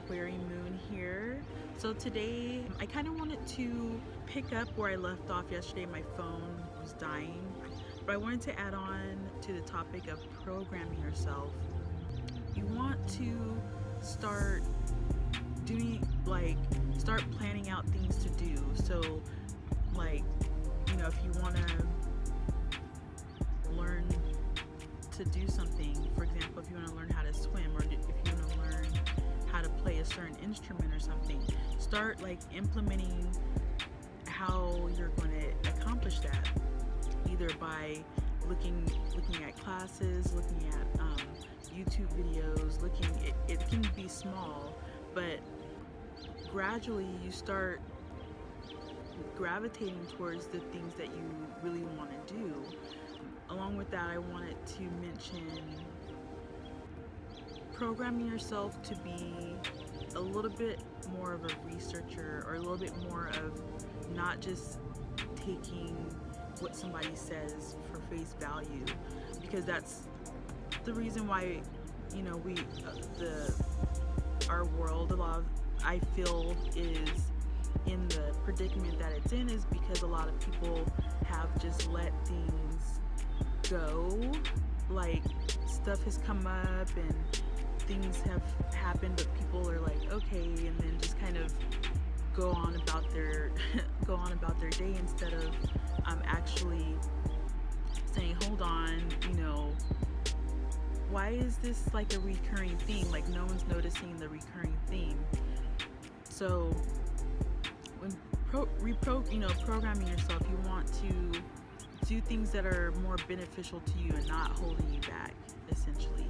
Aquarii Moon here. So today I kind of wanted to pick up where I left off yesterday. My phone was dying, but I wanted to add on to the topic of programming yourself. You want to start start planning out things to do. So if you want to learn to do something, for example, if you want to learn how to swim, or if you want to learn how to play a certain instrument or something, start implementing how you're going to accomplish that, either by looking at classes, looking at YouTube videos, it can be small, but gradually you start gravitating towards the things that you really want to do. Along with that, I wanted to mention programming yourself to be a little bit more of a researcher, or a little bit more of not just taking what somebody says for face value, because that's the reason why our world, I feel, is in the predicament that it's in, is because a lot of people have just let things go. Stuff has come up and things have happened, but people are like, okay, and then just kind of go on about their day, instead of actually saying, hold on, why is this a recurring theme? No one's noticing the recurring theme. So when programming yourself, you want to do things that are more beneficial to you and not holding you back, essentially.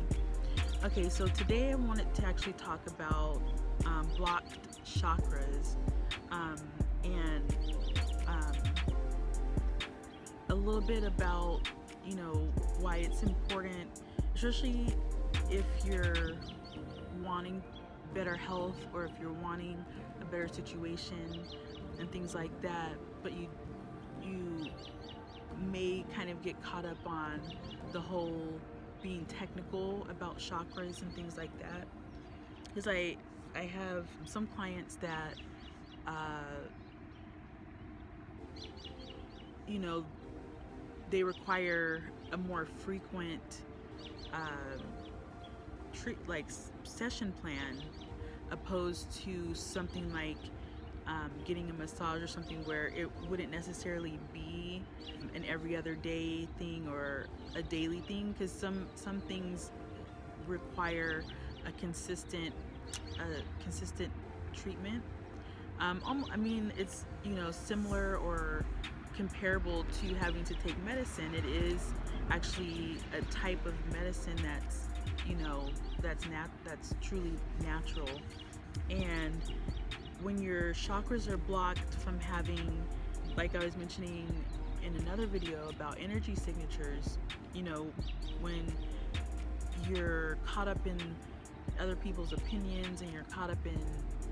Okay, so today I wanted to actually talk about blocked chakras, and a little bit about why it's important, especially if you're wanting better health, or if you're wanting a better situation and things like that, but you may kind of get caught up on the whole being technical about chakras and things like that. Because I have some clients that they require a more frequent session plan, opposed to something like getting a massage or something, where it wouldn't necessarily be an every other day thing or a daily thing, because some things require a consistent treatment. It's similar or comparable to having to take medicine. It is actually a type of medicine that's that's truly natural. And when your chakras are blocked from having, like I was mentioning in another video about energy signatures, when you're caught up in other people's opinions and you're caught up in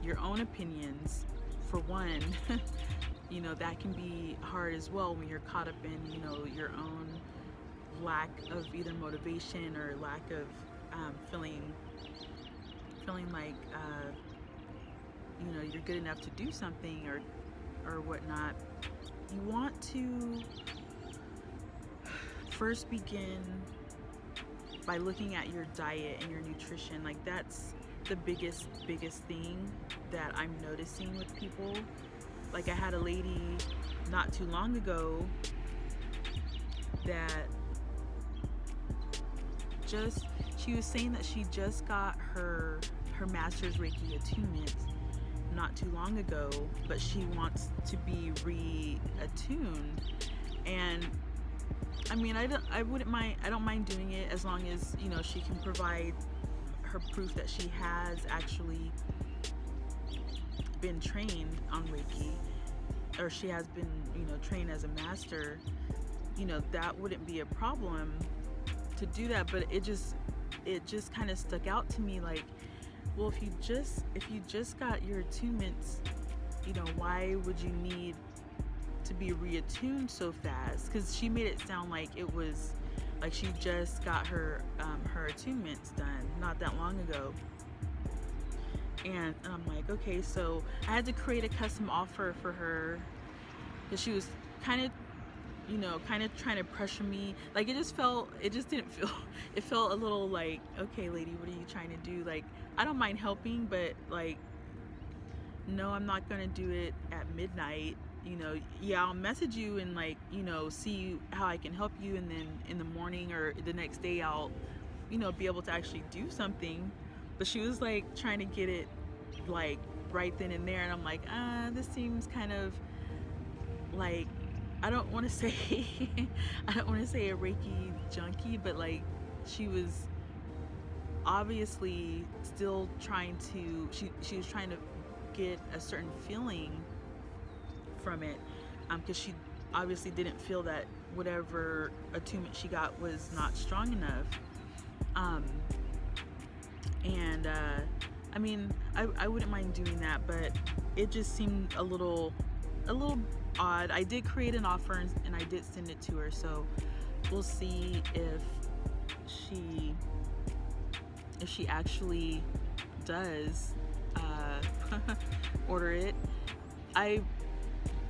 your own opinions, for one, that can be hard as well, when you're caught up in your own lack of either motivation or lack of feeling like you're good enough to do something or whatnot. You want to first begin by looking at your diet and your nutrition. That's the biggest thing that I'm noticing with people. I had a lady not too long ago that she was saying that she just got her master's Reiki attunement not too long ago, but she wants to be reattuned. And I don't mind doing it, as long as she can provide her proof that she has actually been trained on Reiki, or she has been trained as a master. That wouldn't be a problem to do that. But it just kind of stuck out to me, well, if you just got your attunements, why would you need to be reattuned so fast? Because she made it sound like it was she just got her attunements done not that long ago. And I'm like, okay, so I had to create a custom offer for her because she was kind of, kind of trying to pressure me. Like it just didn't feel, it felt a little like, okay, lady, what are you trying to do? Like, I don't mind helping, but like, no, I'm not gonna do it at midnight. Yeah, I'll message you and like, see how I can help you, and then in the morning or the next day I'll, be able to actually do something. But she was like trying to get it like right then and there, and I'm like, this seems kind of like, I don't want to say I don't want to say a Reiki junkie, but like she was obviously still trying to, she was trying to get a certain feeling from it, because she obviously didn't feel that whatever attunement she got was not strong enough. And I mean, I wouldn't mind doing that, but it just seemed a little odd. I did create an offer and I did send it to her, so we'll see if she actually does order it.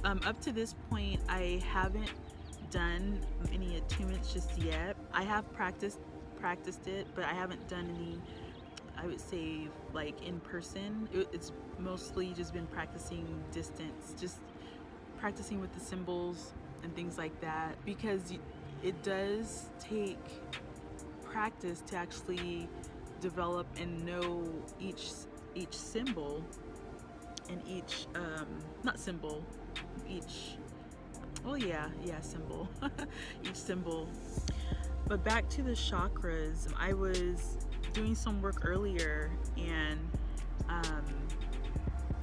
Up to this point, I haven't done any attunements just yet. I have practiced it, but I haven't done any, I would say, like in person. It's mostly just been practicing distance, just practicing with the symbols and things like that, because it does take practice to actually develop and know each symbol and each not symbol, each, oh yeah, symbol each symbol. But back to the chakras, I was doing some work earlier, and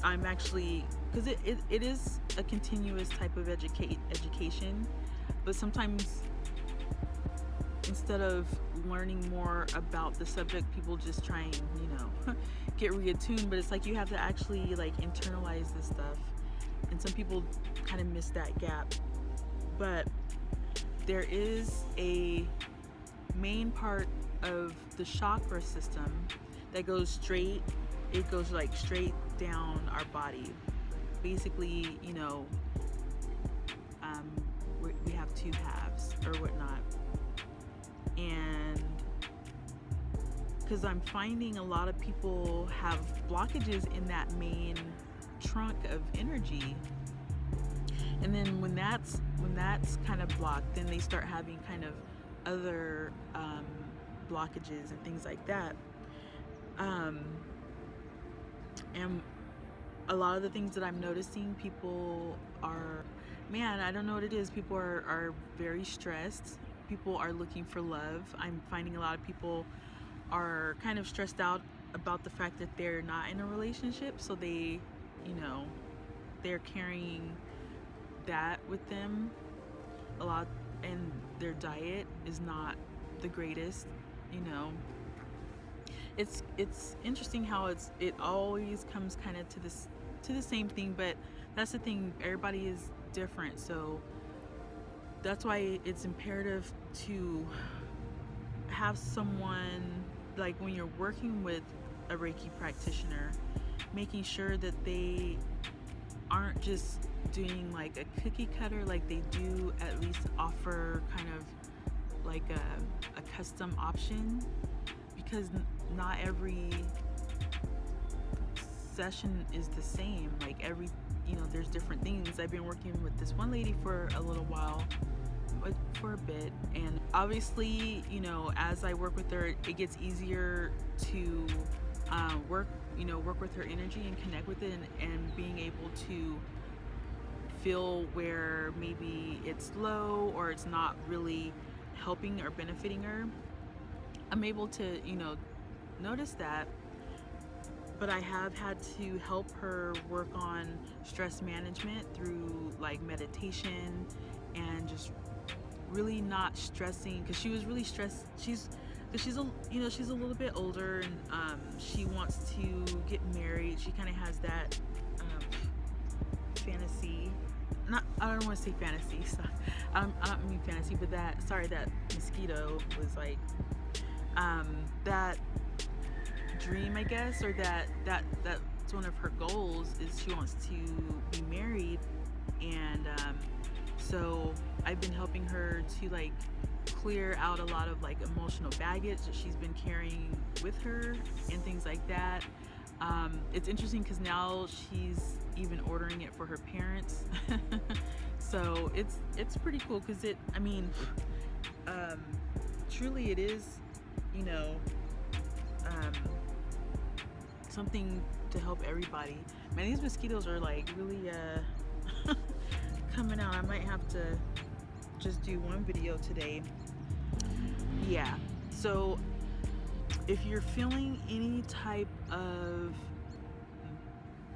I'm actually, because it is a continuous type of education, but sometimes instead of learning more about the subject, people just try and, get reattuned, but it's like you have to actually like internalize this stuff, and some people kind of miss that gap. But there is a main part of the chakra system that goes straight, it goes like straight down our body. Basically, we have two halves or whatnot. And because I'm finding a lot of people have blockages in that main trunk of energy, and then when that's kind of blocked, then they start having kind of other blockages and things like that. And a lot of the things that I'm noticing, people are, man, I don't know what it is. People are very stressed. People are looking for love. I'm finding a lot of people are kind of stressed out about the fact that they're not in a relationship, so they, they're carrying that with them a lot, and their diet is not the greatest. It's interesting how it always comes kind of to the same thing, but that's the thing, everybody is different. So that's why it's imperative to have someone, like when you're working with a Reiki practitioner, making sure that they aren't just doing like a cookie cutter, like they do at least offer kind of like a custom option, because not every session is the same. Like there's different things. I've been working with this one lady for a little while, for a bit, and obviously, as I work with her, it gets easier to work with her energy and connect with it, and being able to feel where maybe it's low or it's not really helping or benefiting her. I'm able to, notice that. But I have had to help her work on stress management through like meditation, and just really not stressing, because she was really stressed. She's a little bit older, and she wants to get married. She kind of has that fantasy. I don't want to say fantasy. So I don't mean fantasy, but that mosquito was like that dream, I guess, or that's one of her goals, is she wants to be married. And so I've been helping her to like clear out a lot of like emotional baggage that she's been carrying with her and things like that. It's interesting because now she's even ordering it for her parents. So it's pretty cool because truly it is, you know, something to help everybody. Man, these mosquitoes are like really coming out. I might have to just do one video today. Yeah, so if you're feeling any type of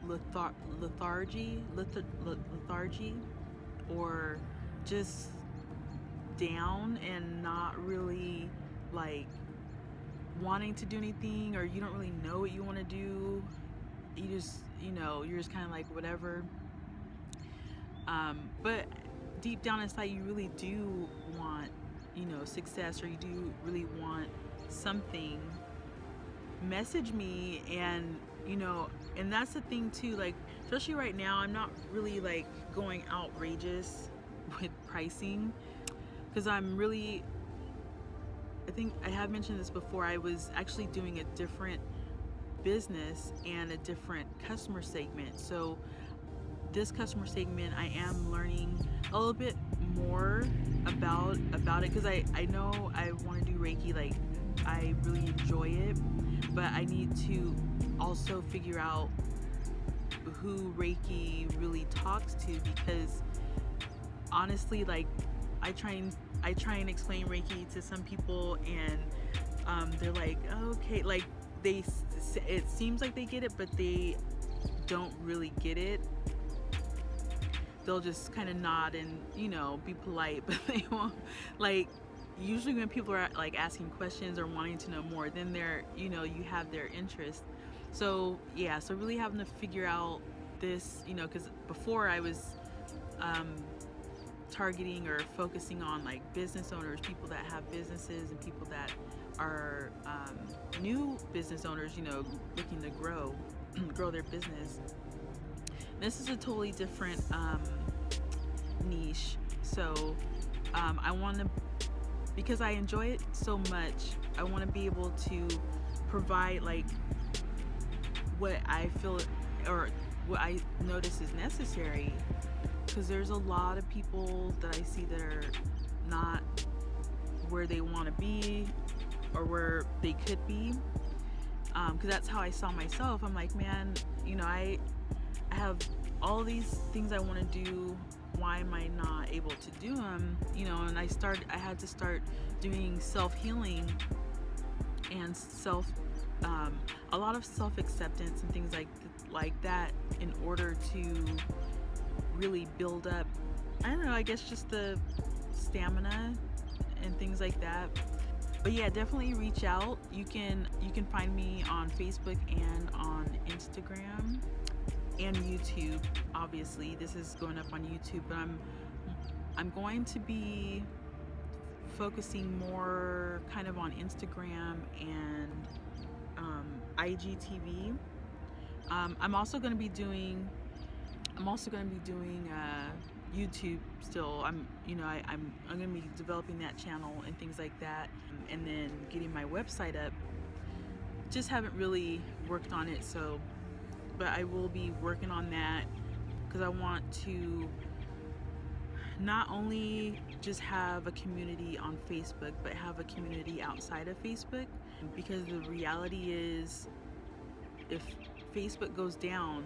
lethargy or just down and not really like wanting to do anything, or you don't really know what you want to do, you just, you know, you're just kind of like whatever, but deep down inside you really do want, you know, success, or you do really want something, message me. And you know, and that's the thing too, like especially right now I'm not really like going outrageous with pricing, because I'm really, I think I have mentioned this before, I was actually doing a different business and a different customer segment. So this customer segment, I am learning a little bit more about it, because I know I want to do Reiki, like I really enjoy it, but I need to also figure out who Reiki really talks to, because honestly, like I try and explain Reiki to some people, and they're like, oh, okay, like it seems like they get it, but they don't really get it. They'll just kind of nod and, you know, be polite, but they won't, like, usually when people are like asking questions or wanting to know more, then they're, you know, you have their interest. So yeah, so really having to figure out this, you know, because before I was targeting or focusing on like business owners, people that have businesses, and people that are new business owners, you know, looking to grow their business. This is a totally different niche. So I want to, because I enjoy it so much, I want to be able to provide like what I feel or what I notice is necessary, because there's a lot of people that I see that are not where they want to be or where they could be, because that's how I saw myself. I'm like, man, you know, I have all these things I want to do, why am I not able to do them, you know? And I had to start doing self-healing and a lot of self-acceptance and things like that in order to really build up, I don't know, I guess just the stamina and things like that. But yeah, definitely reach out. You can find me on Facebook and on Instagram and YouTube. Obviously this is going up on YouTube, but I'm going to be focusing more kind of on Instagram and IGTV. I'm also going to be doing YouTube still. I'm going to be developing that channel and things like that, and then getting my website up. Just haven't really worked on it, so, but I will be working on that, because I want to not only just have a community on Facebook, but have a community outside of Facebook, because the reality is, if Facebook goes down,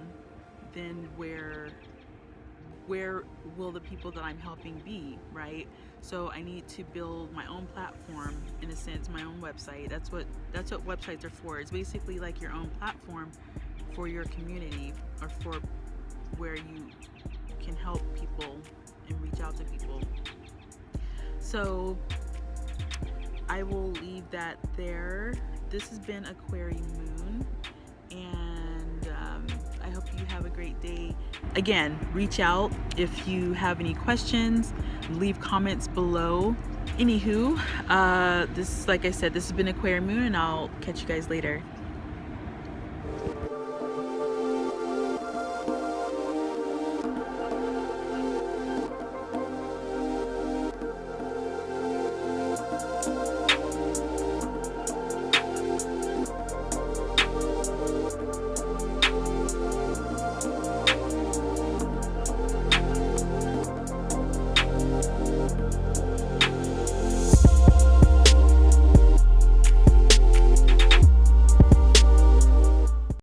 then where will the people that I'm helping be, right? So I need to build my own platform, in a sense, my own website. That's what websites are for. It's basically like your own platform for your community, or for where you can help people and reach out to people. So I will leave that there. This has been Aquarii Moon, and I hope you have a great day. Again, reach out if you have any questions, leave comments below. Anywho, this, like I said, this has been Aquarii Moon, and I'll catch you guys later.